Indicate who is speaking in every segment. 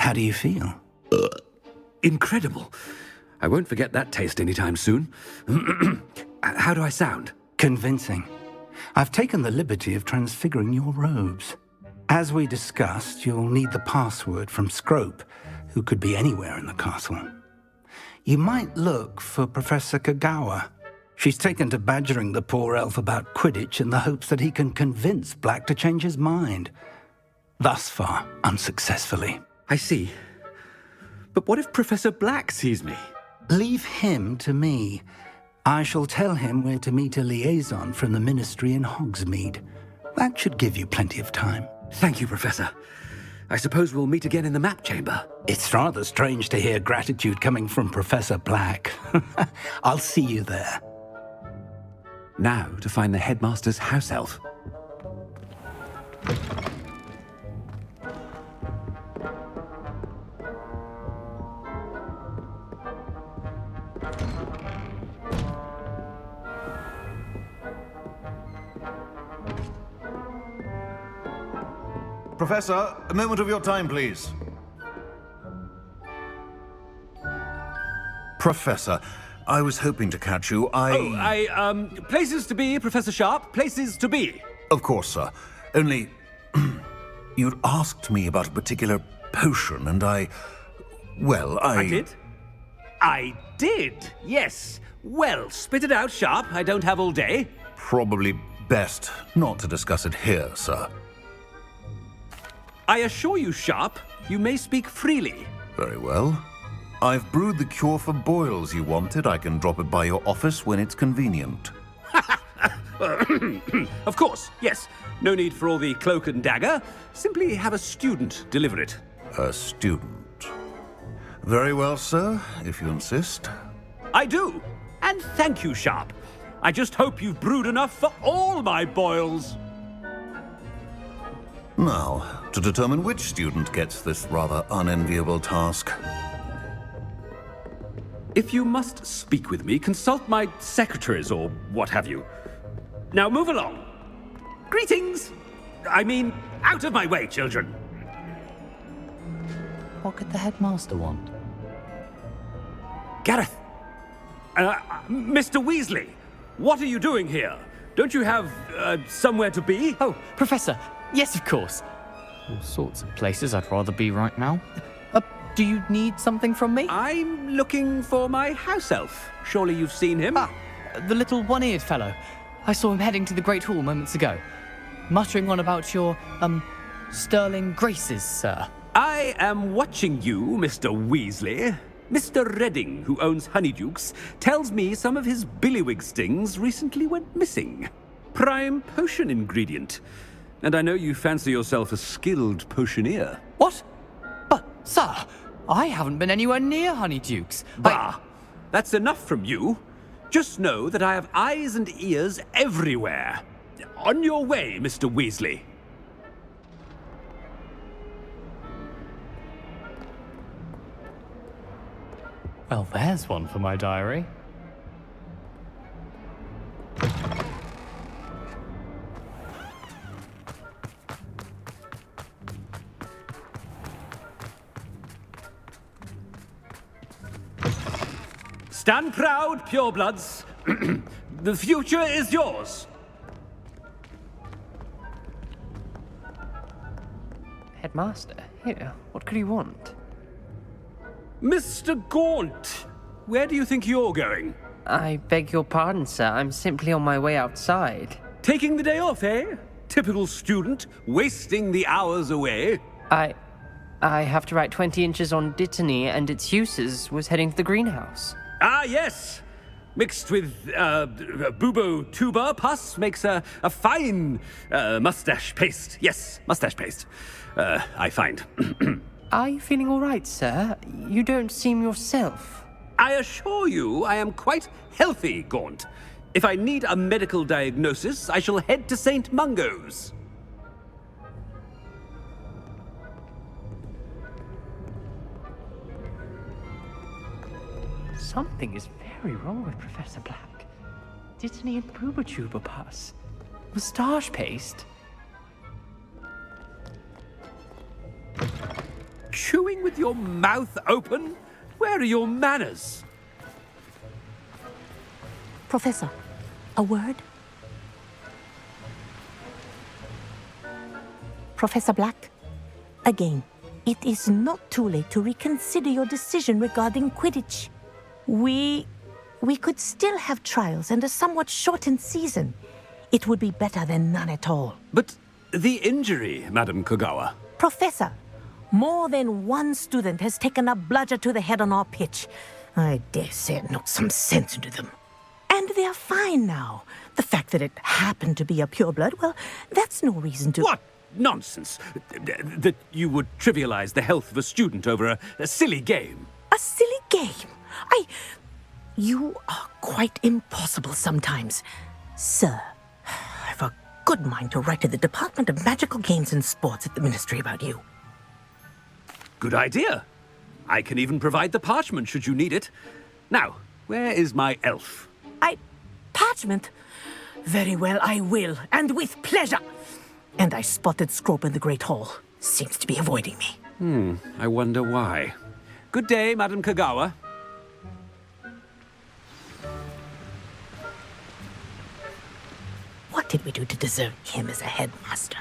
Speaker 1: How do you feel?
Speaker 2: Incredible. I won't forget that taste anytime soon. How do I sound?
Speaker 1: Convincing. I've taken the liberty of transfiguring your robes. As we discussed, you'll need the password from Scrope, who could be anywhere in the castle. You might look for Professor Kagawa. She's taken to badgering the poor elf about Quidditch in the hopes that he can convince Black to change his mind. Thus far, unsuccessfully.
Speaker 2: I see. But what if Professor Black sees me?
Speaker 1: Leave him to me. I shall tell him where to meet a liaison from the Ministry in Hogsmeade. That should give you plenty of time.
Speaker 2: Thank you, Professor. I suppose we'll meet again in the map chamber.
Speaker 1: It's rather strange to hear gratitude coming from Professor Black. I'll see you there.
Speaker 2: Now to find the headmaster's house elf.
Speaker 3: Professor, a moment of your time, please. Professor, I was hoping to catch you.
Speaker 2: Places to be, Professor Sharp. Places to be.
Speaker 3: Of course, sir. Only, you'd asked me about a particular potion, and I
Speaker 2: did? I did, yes. Well, spit it out, Sharp. I don't have all day.
Speaker 3: Probably best not to discuss it here, sir.
Speaker 2: I assure you, Sharp, you may speak freely.
Speaker 3: Very well. I've brewed the cure for boils you wanted. I can drop it by your office when it's convenient.
Speaker 2: Of course, yes. No need for all the cloak and dagger. Simply have a student deliver it.
Speaker 3: A student. Very well, sir, if you insist.
Speaker 2: I do. And thank you, Sharp. I just hope you've brewed enough for all my boils.
Speaker 3: Now, to determine which student gets this rather unenviable task.
Speaker 2: If you must speak with me, consult my secretaries or what have you. Now move along. Greetings! I mean, out of my way, children.
Speaker 4: What could the headmaster want?
Speaker 2: Gareth! Mr. Weasley, what are you doing here? Don't you have, somewhere to be?
Speaker 4: Oh, Professor! Yes, of course. All sorts of places I'd rather be right now. Do you need something from me?
Speaker 2: I'm looking for my house elf. Surely you've seen him?
Speaker 4: Ah, the little one-eared fellow. I saw him heading to the Great Hall moments ago, muttering on about your, sterling graces, sir.
Speaker 2: I am watching you, Mr. Weasley. Mr. Redding, who owns Honeydukes, tells me some of his billywig stings recently went missing. Prime potion ingredient. And I know you fancy yourself a skilled potioneer.
Speaker 4: What? But, sir, I haven't been anywhere near Honeydukes.
Speaker 2: Bah! That's enough from you. Just know that I have eyes and ears everywhere. On your way, Mr. Weasley.
Speaker 4: Well, there's one for my diary.
Speaker 2: Stand proud, purebloods. The future is yours.
Speaker 5: Headmaster, here, what could he want?
Speaker 2: Mr. Gaunt, where do you think you're going?
Speaker 5: I beg your pardon, sir. I'm simply on my way outside.
Speaker 2: Taking the day off, eh? Typical student, wasting the hours away.
Speaker 5: I have to write 20 inches on Dittany and its uses. Was heading to the greenhouse.
Speaker 2: Ah, yes. Mixed with bubo tuber pus makes a fine mustache paste. Yes, mustache paste. I find.
Speaker 5: Are you feeling all right, sir? You don't seem yourself.
Speaker 2: I assure you I am quite healthy, Gaunt. If I need a medical diagnosis, I shall head to St. Mungo's.
Speaker 5: Something is very wrong with Professor Black. Dittany and Boobertuber pus. Moustache paste.
Speaker 2: chewing with your mouth open? Where are your manners?
Speaker 6: Professor, a word? Professor Black, again, it is not too late to reconsider your decision regarding Quidditch. We could still have trials and a somewhat shortened season. It would be better than none at all.
Speaker 2: But the injury, Madam Kogawa.
Speaker 6: Professor, more than one student has taken a bludger to the head on our pitch. I dare say it knocked some sense into them. And they're fine now. The fact that it happened to be a pureblood, well, that's no reason to...
Speaker 2: What nonsense! That you would trivialize the health of a student over a silly game.
Speaker 6: A silly game? You are quite impossible sometimes. Sir, I've a good mind to write to the Department of Magical Games and Sports at the Ministry about you.
Speaker 2: Good idea. I can even provide the parchment should you need it. Now, where is my elf?
Speaker 6: Parchment? Very well, I will, and with pleasure. And I spotted Scrope in the Great Hall. Seems to be avoiding me.
Speaker 2: I wonder why. Good day, Madam Kogawa.
Speaker 6: What did we do to deserve him as a headmaster?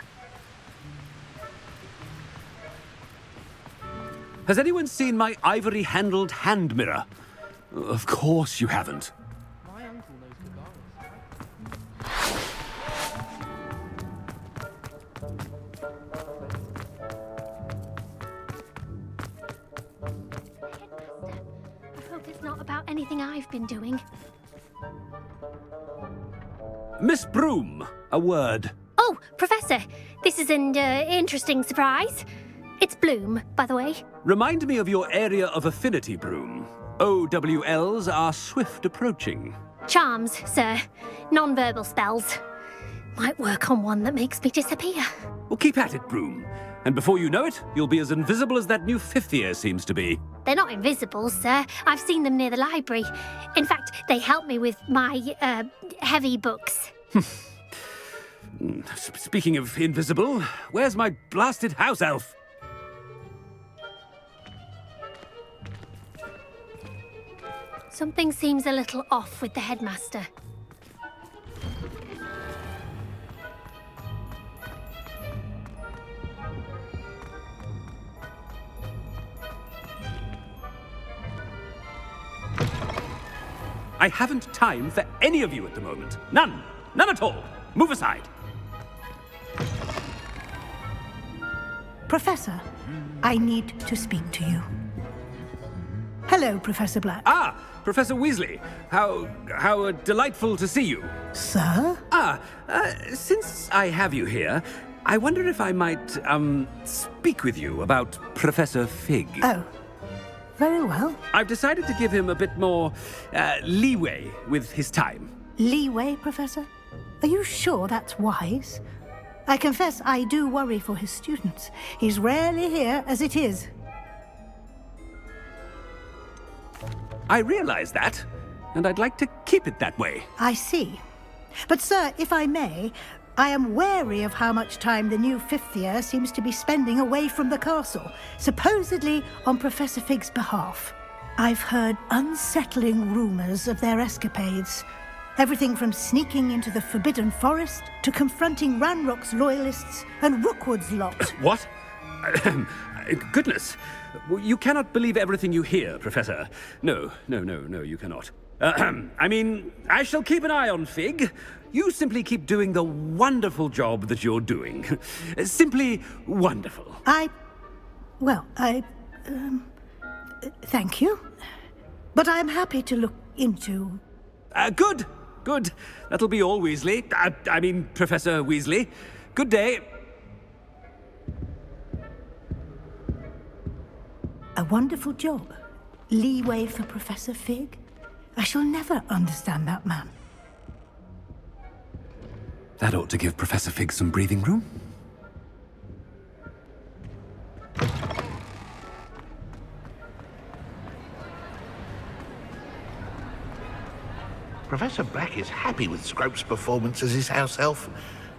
Speaker 2: Has anyone seen my ivory-handled hand mirror? Of course you haven't.
Speaker 4: My uncle knows
Speaker 7: I hope it's not about anything I've been doing.
Speaker 2: Miss Broom, a word.
Speaker 7: Oh, Professor, this is an interesting surprise. It's Bloom, by the way.
Speaker 2: Remind me of your area of affinity, Broom. OWLs are swift approaching.
Speaker 7: Charms, sir. Non-verbal spells. Might work on one that makes me disappear.
Speaker 2: Well, keep at it, Broom. And before you know it, you'll be as invisible as that new fifth year seems to be.
Speaker 7: They're not invisible, sir. I've seen them near the library. In fact, they help me with my, heavy books.
Speaker 2: Speaking of invisible, where's my blasted house elf?
Speaker 7: Something seems a little off with the headmaster.
Speaker 2: I haven't time for any of you at the moment. None. None at all. Move aside.
Speaker 8: Professor, I need to speak to you. Hello, Professor Black.
Speaker 2: Ah, Professor Weasley. How delightful to see you.
Speaker 8: Sir?
Speaker 2: Since I have you here, I wonder if I might, speak with you about Professor Fig.
Speaker 8: Oh, very well.
Speaker 2: I've decided to give him a bit more, leeway with his time.
Speaker 8: Leeway, Professor? Are you sure that's wise? I confess I do worry for his students. He's rarely here as it is.
Speaker 2: I realize that, and I'd like to keep it that way.
Speaker 8: I see. But, sir, if I may, I am wary of how much time the new fifth year seems to be spending away from the castle, supposedly on Professor Fig's behalf. I've heard unsettling rumors of their escapades. Everything from sneaking into the Forbidden Forest to confronting Ranrock's loyalists and Rookwood's lot.
Speaker 2: What? Goodness. You cannot believe everything you hear, Professor. No, you cannot. I mean, I shall keep an eye on Fig. You simply keep doing the wonderful job that you're doing. Simply wonderful.
Speaker 8: Thank you. But I'm happy to look into...
Speaker 2: Good. That'll be all, Weasley. I mean, Professor Weasley. Good day.
Speaker 8: A wonderful job. Leeway for Professor Fig. I shall never understand that man.
Speaker 2: That ought to give Professor Fig some breathing room.
Speaker 9: Professor Black is happy with Scrope's performance as his house elf.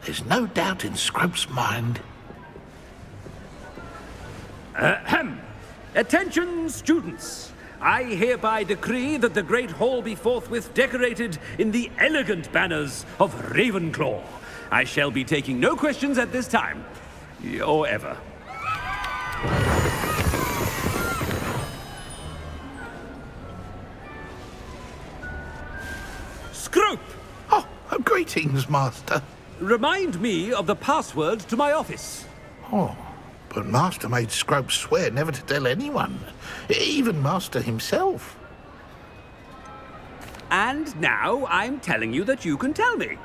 Speaker 9: There's no doubt in Scrope's mind.
Speaker 2: Attention, students! I hereby decree that the Great Hall be forthwith decorated in the elegant banners of Ravenclaw. I shall be taking no questions at this time. Or ever. Scrope!
Speaker 9: Oh, greetings, Master.
Speaker 2: Remind me of the password to my office.
Speaker 9: Oh, but Master made Scrope swear never to tell anyone, even Master himself.
Speaker 2: And now I'm telling you that you can tell me.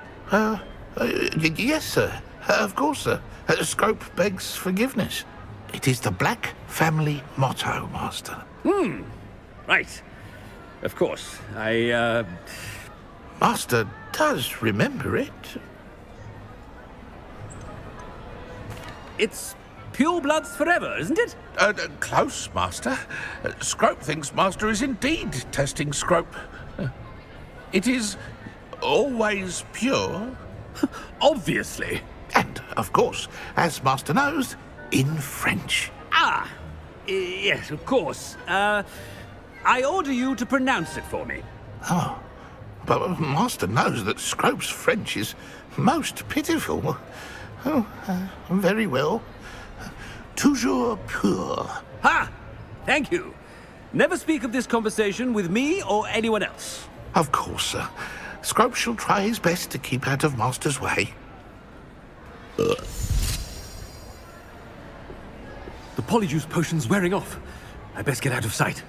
Speaker 9: Yes, sir. Of course, sir. Scrope begs forgiveness. It is the Black family motto, Master.
Speaker 2: Right. Of course.
Speaker 9: Master does remember it.
Speaker 2: It's pure bloods forever, isn't it?
Speaker 9: Close, Master. Scrope thinks Master is indeed testing Scrope. It is always pure.
Speaker 2: Obviously.
Speaker 9: And, of course, as Master knows, in French.
Speaker 2: Yes, of course. I order you to pronounce it for me.
Speaker 9: Oh, but Master knows that Scrope's French is most pitiful. Oh, very well. Toujours pur.
Speaker 2: Ha! Thank you. Never speak of this conversation with me or anyone else.
Speaker 9: Of course, sir. Scrope shall try his best to keep out of Master's way.
Speaker 2: The Polyjuice potion's wearing off. I best get out of sight.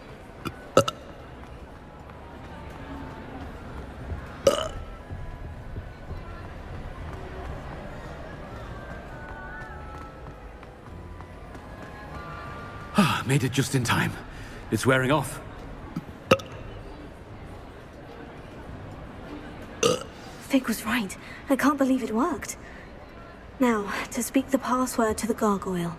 Speaker 2: Made it just in time. It's wearing off.
Speaker 10: Fig was right. I can't believe it worked. Now, to speak the password to the gargoyle.